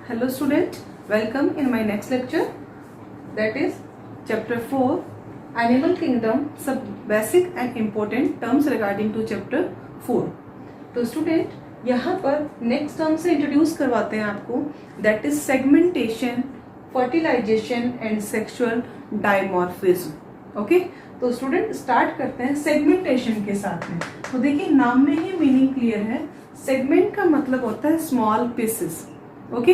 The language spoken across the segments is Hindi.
Hello student, welcome in my next lecture, that is chapter 4 Animal Kingdom, some basic and important terms regarding to chapter 4. तो स्टूडेंट यहाँ पर नेक्स्ट टर्म से इंट्रोड्यूस करवाते हैं आपको, that is segmentation, fertilisation and sexual dimorphism. Okay, तो स्टूडेंट स्टार्ट करते हैं सेगमेंटेशन के साथ में। तो देखिए नाम में ही मीनिंग क्लियर है, सेगमेंट का मतलब होता है स्मॉल पीसेस। ओके,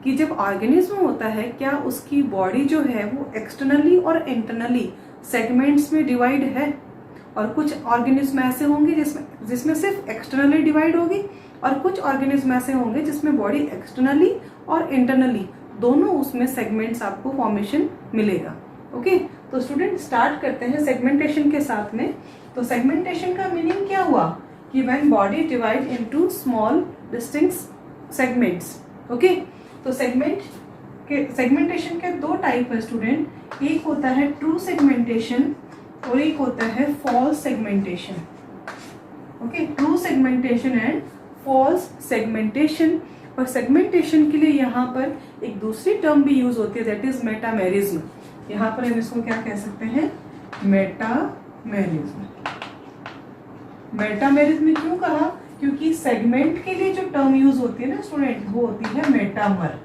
कि जब ऑर्गेनिज्म होता है क्या उसकी बॉडी जो है वो एक्सटर्नली और इंटरनली सेगमेंट्स में डिवाइड है, और कुछ ऑर्गेनिज्म ऐसे होंगे जिसमें सिर्फ एक्सटर्नली डिवाइड होगी, और कुछ ऑर्गेनिज्म ऐसे होंगे जिसमें बॉडी एक्सटर्नली और इंटरनली दोनों उसमें सेगमेंट्स आपको फॉर्मेशन मिलेगा। ओके, तो स्टूडेंट स्टार्ट करते हैं सेगमेंटेशन के साथ में। तो सेगमेंटेशन का मीनिंग क्या हुआ कि when body divide into small distinct segments. Okay, तो सेगमेंटेशन के दो टाइप है स्टूडेंट, एक होता है ट्रू सेगमेंटेशन और एक होता है false segmentation. Okay, true segmentation and false segmentation. और सेगमेंटेशन के लिए यहाँ पर एक दूसरी टर्म भी यूज होती है, दैट इज मेटामेरिज्म। यहाँ पर हम इसको क्या कह सकते हैं, मेटामेरिज्म। मेटामेरिज्म क्यों कहा, क्योंकि सेगमेंट के लिए जो टर्म यूज होती है ना स्टूडेंट, वो होती है मेटामर।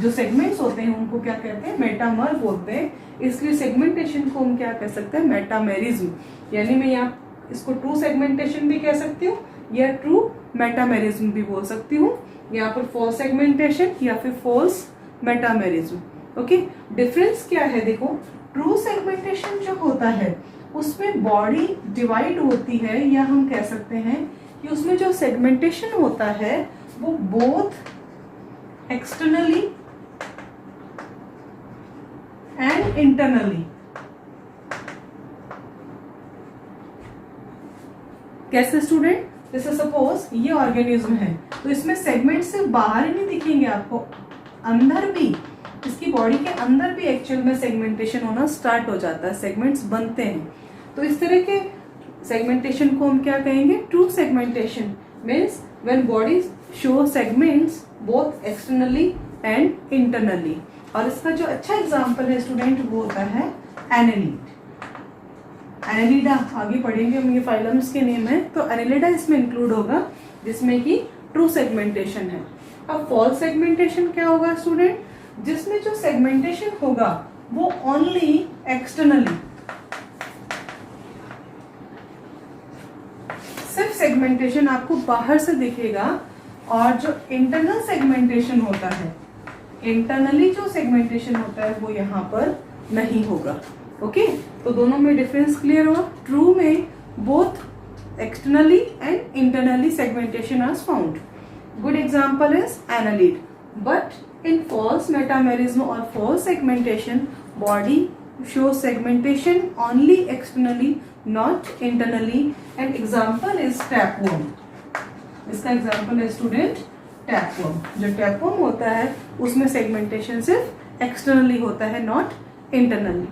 जो सेगमेंट्स होते हैं उनको क्या कहते हैं, मेटामर बोलते हैं। इसलिए सेगमेंटेशन को हम क्या कह सकते हैं, मेटामेरिज्म। यानी मैं यहाँ इसको ट्रू सेगमेंटेशन भी कह सकती हूँ या ट्रू मेटामेरिज्म भी बोल सकती हूँ, यहाँ पर फॉल्स सेगमेंटेशन या फिर फॉल्स मेटामेरिज्म। ओके, डिफरेंस क्या है देखो, ट्रू सेगमेंटेशन जो होता है उसमें बॉडी डिवाइड होती है, या हम कह सकते हैं कि उसमें जो सेगमेंटेशन होता है वो बोथ एक्सटर्नली एंड इंटरनली। कैसे स्टूडेंट, जैसे सपोज ये ऑर्गेनिज्म है तो इसमें सेगमेंट से बाहर ही नहीं दिखेंगे आपको, अंदर भी, इसकी बॉडी के अंदर भी एक्चुअल में सेगमेंटेशन होना स्टार्ट हो जाता है, सेगमेंट्स बनते हैं। तो इस तरह के सेगमेंटेशन को हम क्या कहेंगे, true segmentation means when body show segments both externally and internally. और इसका जो अच्छा एग्जांपल है स्टूडेंट वो होता है एनेलिड। एनेलिडा आगे पढ़ेंगे हम, ये फाइलम्स के नेम है, तो एनेलिडा इसमें इंक्लूड होगा जिसमें कि ट्रू सेगमेंटेशन है। अब फॉल्स सेगमेंटेशन क्या होगा स्टूडेंट, जिसमें जो सेगमेंटेशन होगा वो ओनली एक्सटर्नली, सिर्फ सेगमेंटेशन आपको बाहर से दिखेगा, और जो इंटरनल सेगमेंटेशन होता है, इंटरनली जो सेगमेंटेशन होता है वो यहाँ पर नहीं होगा। ओके, तो दोनों में डिफरेंस क्लियर हुआ। ट्रू में both externally and internally segmentation are found. Good example is annelid. But in false metamerism और false segmentation body shows segmentation only externally, not internally, and example is tapeworm. इसका एग्जाम्पल है स्टूडेंट टैपवर्म। जो टैपवर्म होता है उसमें सेगमेंटेशन सिर्फ एक्सटर्नली होता है, नॉट इंटरनली।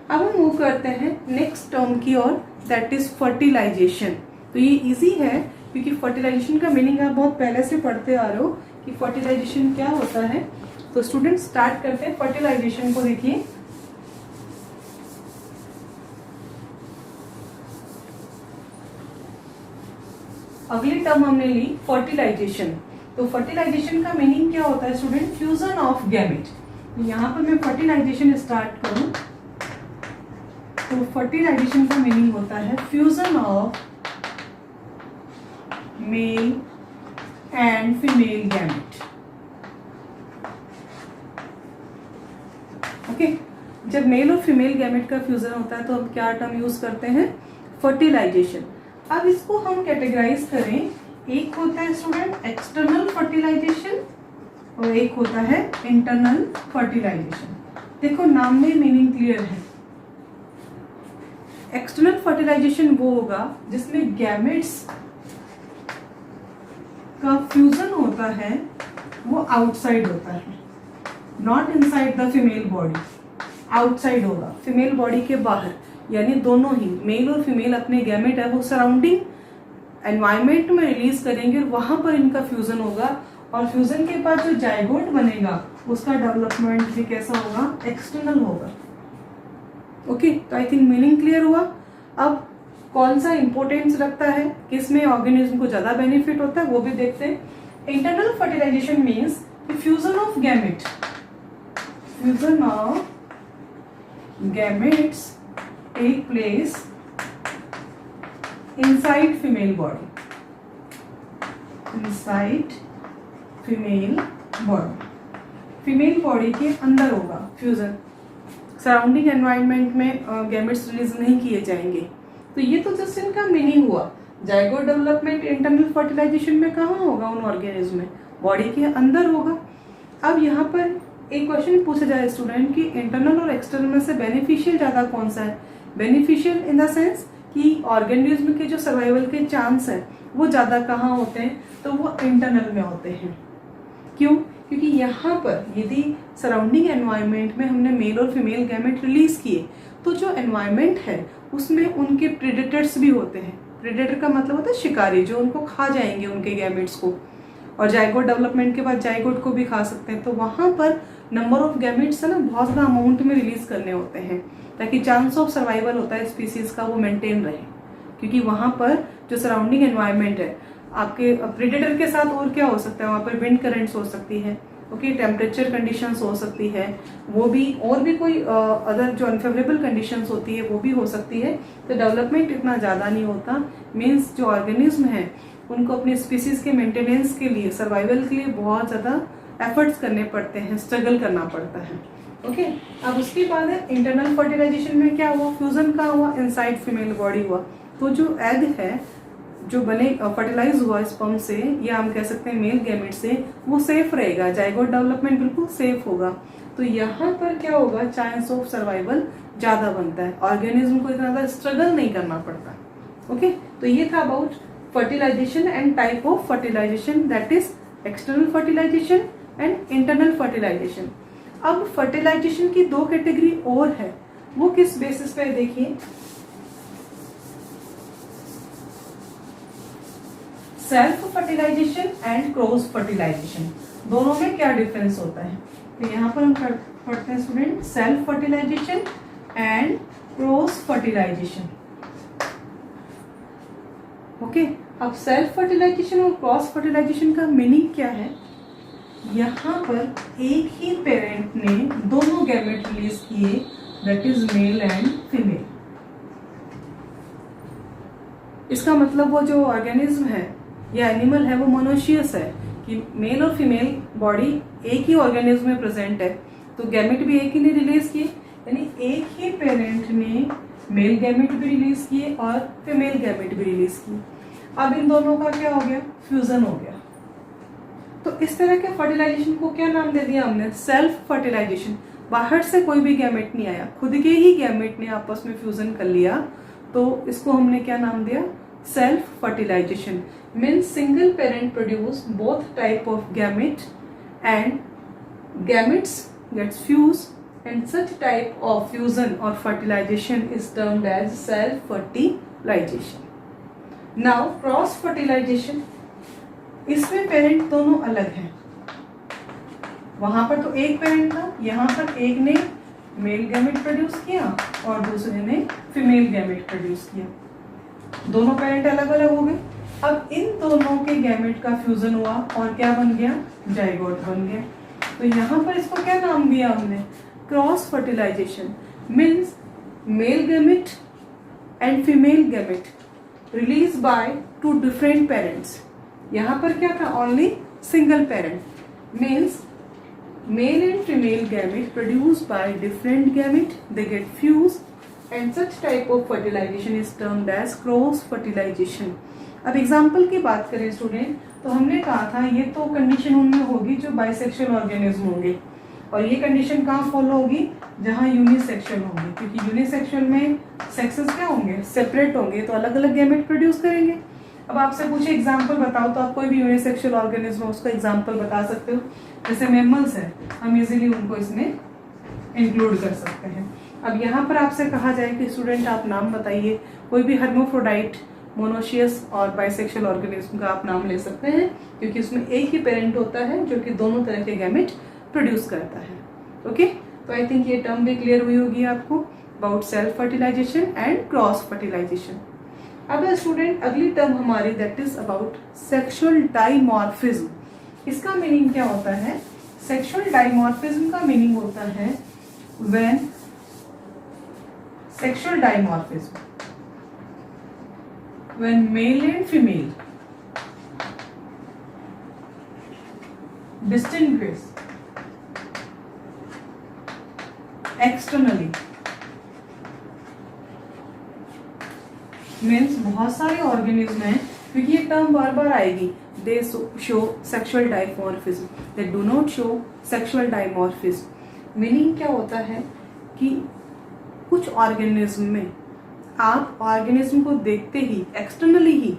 अब हम मूव करते हैं नेक्स्ट टर्म की ओर, दैट इज फर्टिलाइजेशन। तो ये इजी है क्योंकि फर्टिलाइजेशन का मीनिंग आप बहुत पहले से पढ़ते आ रहे हो कि फर्टिलाइजेशन क्या होता है। तो स्टूडेंट स्टार्ट करते हैं फर्टिलाइजेशन को। देखिए अगली टर्म हमने ली फर्टिलाइजेशन। तो फर्टिलाइजेशन का मीनिंग क्या होता है स्टूडेंट, फ्यूजन ऑफ गैमेट। यहाँ पर मैं फर्टिलाइजेशन स्टार्ट करूं तो फर्टिलाइजेशन का मीनिंग होता है fusion of male and female gamete. Okay, जब मेल और फीमेल गैमेट का फ्यूजन होता है तो हम क्या टर्म यूज करते हैं, फर्टिलाइजेशन। अब इसको हम कैटेगराइज करें, एक होता है स्टूडेंट एक्सटर्नल फर्टिलाइजेशन और एक होता है इंटरनल फर्टिलाइजेशन। देखो नाम में मीनिंग क्लियर है। एक्सटर्नल फर्टिलाइजेशन वो होगा जिसमें गैमेट्स का फ्यूजन होता है, वो आउटसाइड होता है, not inside the female body. Outside होगा, फीमेल बॉडी के बाहर, यानी दोनों ही मेल और फीमेल अपने गैमेट है वो सराउंडिंग एनवायरमेंट में रिलीज करेंगे और वहां पर इनका फ्यूजन होगा, और फ्यूजन के बाद जो जाइगोट बनेगा उसका डेवलपमेंट भी कैसा होगा, एक्सटर्नल होगा। ओके, तो आई थिंक मीनिंग क्लियर हुआ। अब कौन सा इंपॉर्टेंस रखता है, किसमें ऑर्गेनिज्म को ज्यादा बेनिफिट होता है वो भी देखते हैं। Internal fertilisation means fusion of gamete, fusion of gametes take place inside female body, inside female body, female body के अंदर होगा फ्यूजन, सराउंडिंग एनवायरनमेंट में गैमेट्स रिलीज नहीं किए जाएंगे। तो ये तो जस्ट इनका मीनिंग हुआ। जाइगोट डेवलपमेंट इंटरनल फर्टिलाइजेशन में कहाँ होगा, उन ऑर्गेनिज्म में, बॉडी के अंदर होगा। अब यहाँ पर एक क्वेश्चन पूछा जाए स्टूडेंट कि इंटरनल और एक्सटर्नल में से बेनिफिशियल ज्यादा कौन सा है। बेनिफिशियल इन द सेंस कि ऑर्गेनिज्म के जो सर्वाइवल के चांस है वो ज्यादा कहाँ होते हैं, तो वो इंटरनल में होते हैं। क्यों? क्योंकि यहाँ पर यदि सराउंडिंग एनवायरनमेंट में हमने मेल और फीमेल गैमेट रिलीज किए तो जो एनवायरनमेंट है उसमें उनके प्रेडेटर्स भी होते हैं। प्रेडेटर का मतलब होता है शिकारी, जो उनको खा जाएंगे उनके गैमेट्स को, और जाइगोट डेवलपमेंट के बाद जाइगोट को भी खा सकते हैं। तो वहाँ पर नंबर ऑफ गैमेट्स है ना बहुत ज़्यादा अमाउंट में रिलीज करने होते हैं ताकि चांस ऑफ सर्वाइवल होता है स्पीसीज का वो मेंटेन रहे। क्योंकि वहाँ पर जो सराउंडिंग एनवायरनमेंट है आपके प्रेडेटर के साथ और क्या हो सकता है, वहाँ पर विंड करंट्स हो सकती है, ओके, टेम्परेचर कंडीशंस हो सकती है, वो भी और भी कोई अदर जो अनफेवरेबल कंडीशंस होती है वो भी हो सकती है। तो डेवलपमेंट इतना ज़्यादा नहीं होता। मीन्स जो ऑर्गेनिज्म है उनको अपनी स्पीसीज के मेंटेनेंस के लिए, सर्वाइवल के लिए बहुत ज़्यादा एफर्ट्स करने पड़ते हैं, स्ट्रगल करना पड़ता है। ओके, अब उसके बाद है इंटरनल फर्टिलाइजेशन में क्या हुआ, फ्यूजन का हुआ, इनसाइड फीमेल बॉडी हुआ। तो जो एग है जो बने फर्टिलाइज हुआ स्पर्म से या हम कह सकते हैं मेल गैमेट से, वो सेफ रहेगा, जाइगोट डेवलपमेंट बिल्कुल सेफ होगा। तो यहाँ पर क्या होगा, चांस ऑफ सर्वाइवल ज्यादा बनता है, ऑर्गेनिज्म को इतना ज्यादा स्ट्रगल नहीं करना पड़ता। ओके, तो ये था about fertilisation and type of fertilisation, that is external fertilisation and internal fertilisation. अब फर्टिलाइजेशन की दो कैटेगरी और है, वो किस बेसिस पे देखिए, self fertilisation and cross fertilisation. दोनों में क्या डिफरेंस होता है, तो यहाँ पर हम पढ़ते हैं student self fertilisation and cross fertilisation. Okay, अब सेल्फ फर्टिलाइजेशन और क्रॉस फर्टिलाइजेशन का मीनिंग क्या है, यहाँ पर एक ही पेरेंट ने दोनों गैमेट रिलीज किए, that is male and female. इसका मतलब वो जो ऑर्गेनिज्म है या एनिमल है वो मोनोशियस है कि मेल और फीमेल बॉडी एक ही ऑर्गेनिज्म में प्रेजेंट है, तो गैमेट भी एक ही ने रिलीज किए, यानी एक ही पेरेंट ने मेल गैमेट भी रिलीज किए और फीमेल गैमेट भी रिलीज किए। अब इन दोनों का क्या हो गया, फ्यूजन हो गया। तो इस तरह के फर्टिलाइजेशन को क्या नाम दे दिया हमने, सेल्फ फर्टिलाइजेशन। बाहर से कोई भी गैमेट नहीं आया, खुद के ही गैमेट ने आपस में फ्यूजन कर लिया, तो इसको हमने क्या नाम दिया, self fertilisation. Means single parent produce both type of gamete and gametes gets fused and such type of fusion or fertilization is termed as self fertilization. Now cross fertilization, इसमें पेरेंट दोनों अलग हैं। वहां पर तो एक पेरेंट था, यहाँ पर एक ने मेल गैमेट प्रोड्यूस किया और दूसरे ने फीमेल गैमेट प्रोड्यूस किया, दोनों पेरेंट अलग अलग हो गए। अब इन दोनों के गैमेट का फ्यूजन हुआ और क्या बन गया, जाइगोट बन गया। तो यहाँ पर इसको क्या नाम दिया हमने, cross fertilisation. Means male gamete and female gamete release by two different parents. यहाँ पर क्या था, only single parent. Means male and female gamete produce by different gamete, they get fused and such type of fertilisation is termed as cross fertilisation. अब एग्जाम्पल की बात करें स्टूडेंट, तो हमने कहा था ये तो कंडीशन उनमें होगी जो बाइसेक्सुअल ऑर्गेनिज्म होंगे, और ये कंडीशन कहाँ फॉलो होगी, जहाँ यूनिसेक्सुअल होंगे, क्योंकि यूनिसेक्सुअल में सेक्सेस क्या होंगे, सेपरेट होंगे, तो अलग अलग गैमेट प्रोड्यूस करेंगे। अब आपसे पूछे एग्जाम्पल बताओ, तो आप कोई भी यूनिसेक्सुअल ऑर्गेनिज्म उसका एग्जाम्पल बता सकते हो। जैसे मैमल्स है, हम इजीली उनको इसमें इंक्लूड कर सकते हैं। अब यहाँ पर आपसे कहा जाए कि स्टूडेंट आप नाम बताइए कोई भी हर्मोफ्रोडाइट मोनोशियस और बाइसेक्सुअल ऑर्गेनिज्म का आप नाम ले सकते हैं, क्योंकि उसमें एक ही पेरेंट होता है जो कि दोनों तरह के गैमेट प्रोड्यूस करता है। ओके, तो आई थिंक ये टर्म भी क्लियर हुई होगी आपको about self fertilisation and cross fertilisation. अब स्टूडेंट अगली टर्म हमारी that is about sexual dimorphism. इसका मीनिंग क्या होता है? सेक्सुअल डाइमॉर्फिज्म का मीनिंग होता है when sexual dimorphism when male and female distinguish externally means बहुत सारे ऑर्गेनिज्म हैं, क्योंकि ये टर्म बार बार आएगी, दे show sexual dimorphism, they do not show sexual dimorphism. Meaning क्या होता है कि कुछ ऑर्गेनिज्म में आप ऑर्गेनिज्म को देखते ही, एक्सटर्नली ही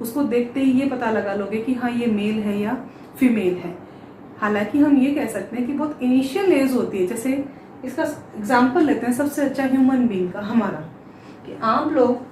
उसको देखते ही ये पता लगा लोगे कि हाँ ये मेल है या फीमेल है। हालांकि हम ये कह सकते हैं कि बहुत इनिशियल एज होती है। जैसे इसका एग्जांपल लेते हैं सबसे अच्छा ह्यूमन बीइंग का हमारा, कि आप लोग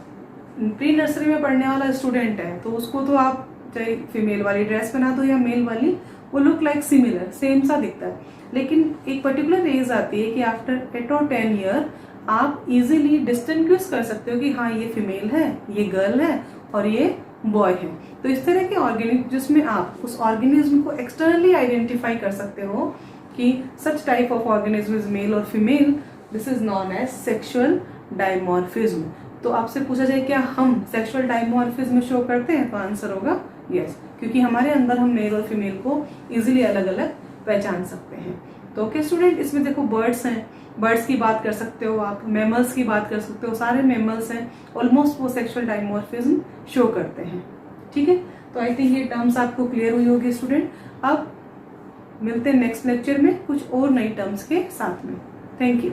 प्री नर्सरी में पढ़ने वाला स्टूडेंट है तो उसको तो आप चाहे फीमेल वाली ड्रेस पहना दो या मेल वाली, वो लुक लाइक सिमिलर, सेम सा दिखता है। लेकिन एक पर्टिकुलर एज आती है कि आफ्टर 8 और 10 ईयर आप इजीली डिस्टिंग्विश कर सकते हो कि हाँ ये फीमेल है, ये गर्ल है और ये बॉय है। तो इस तरह के ऑर्गेनिज्म जिसमें आप उस ऑर्गेनिज्म को एक्सटर्नली आइडेंटिफाई कर सकते हो कि such type of organism is male और female, this is known as sexual dimorphism. तो आपसे पूछा जाए क्या हम सेक्सुअल डाइमॉर्फिज्म शो करते हैं, तो आंसर होगा यस, क्योंकि हमारे अंदर हम मेल और फीमेल को इजीली अलग अलग पहचान सकते हैं। तो ओके स्टूडेंट, इसमें देखो बर्ड्स हैं, बर्ड्स की बात कर सकते हो आप, मैमल्स की बात कर सकते हो, सारे मैमल्स हैं, ऑलमोस्ट वो सेक्सुअल डाइमॉर्फिज्म शो करते हैं। ठीक है, तो आई थिंक ये टर्म्स आपको क्लियर हुई होगी स्टूडेंट। अब मिलते हैं नेक्स्ट लेक्चर में कुछ और नई टर्म्स के साथ में। Thank you.